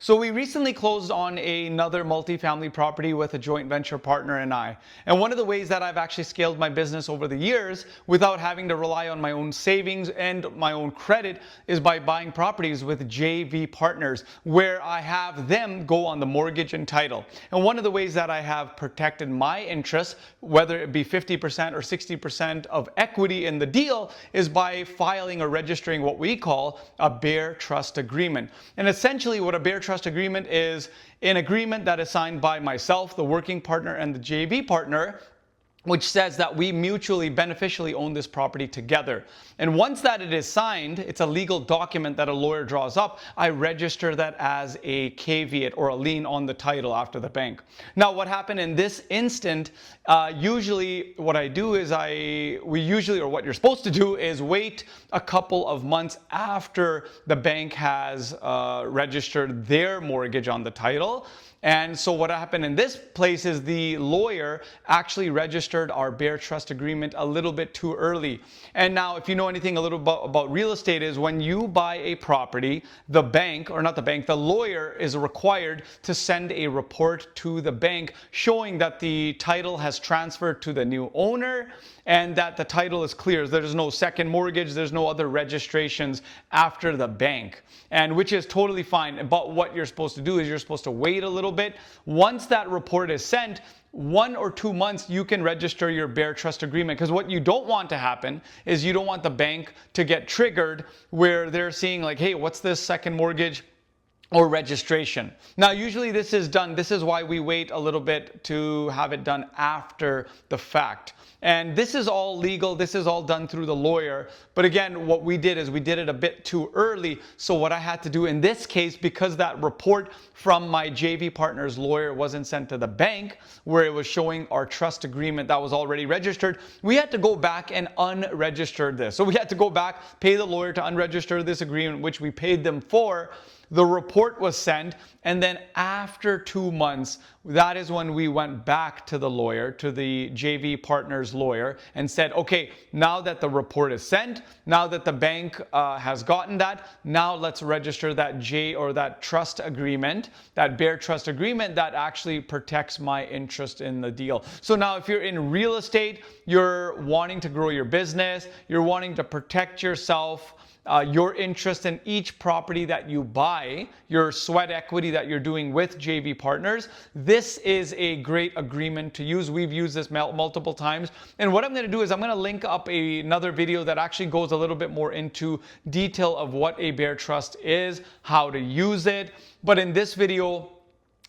So we recently closed on another multifamily property with a joint venture partner and I. And one of the ways that I've actually scaled my business over the years without having to rely on my own savings and my own credit is by buying properties with JV partners where I have them go on the mortgage and title. And one of the ways that I have protected my interests, whether it be 50% or 60% of equity in the deal, is by filing or registering what we call a bare trust agreement. And essentially what a bare trust agreement is an agreement that is signed by myself, the working partner, and the JV partner, which says that we mutually beneficially own this property together. And once that it is signed, it's a legal document that a lawyer draws up. I register that as a caveat or a lien on the title after the bank. Now, what happened in this instant, usually what I do is what you're supposed to do is wait a couple of months after the bank has registered their mortgage on the title. And so what happened in this place is the lawyer actually registered our bare trust agreement a little bit too early. And now if you know anything a little about real estate, is when you buy a property, the bank, or not the bank, the lawyer is required to send a report to the bank showing that the title has transferred to the new owner and that the title is clear. There's no second mortgage, there's no other registrations after the bank, and which is totally fine. But what you're supposed to do is you're supposed to wait a little bit. Once that report is sent, 1 or 2 months, you can register your bare trust agreement. Because what you don't want to happen is you don't want the bank to get triggered where they're seeing like, hey, what's this second mortgage or registration? Now, usually this is done. This is why we wait a little bit to have it done after the fact. And this is all legal. This is all done through the lawyer. But again, what we did is we did it a bit too early. So what I had to do in this case, because that report from my JV partner's lawyer wasn't sent to the bank where it was showing our trust agreement that was already registered, we had to go back and unregister this. So we had to go back, pay the lawyer to unregister this agreement, which we paid them for. The report was sent, and then after 2 months, that is when we went back to the lawyer, to the JV partner's lawyer, and said, okay, now that the report is sent, now that the bank has gotten that, now let's register that that trust agreement, that bare trust agreement that actually protects my interest in the deal. So now if you're in real estate, you're wanting to grow your business, you're wanting to protect yourself, your interest in each property that you buy, your sweat equity that you're doing with JV partners, this is a great agreement to use. We've used this multiple times. And what I'm going to do is I'm going to link up another video that actually goes a little bit more into detail of what a bare trust is, how to use it. But in this video,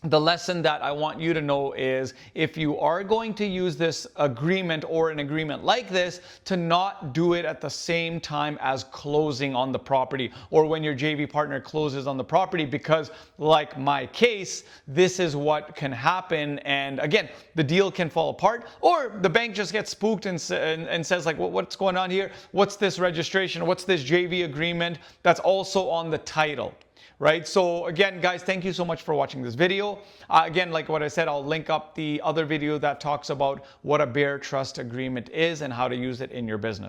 the lesson that I want you to know is if you are going to use this agreement or an agreement like this, to not do it at the same time as closing on the property or when your JV partner closes on the property, because like my case, this is what can happen. And again, the deal can fall apart, or the bank just gets spooked and says like, well, what's going on here? What's this registration? What's this JV agreement that's also on the title? Right? So again, guys, thank you so much for watching this video. Again, like what I said, I'll link up the other video that talks about what a bare trust agreement is and how to use it in your business.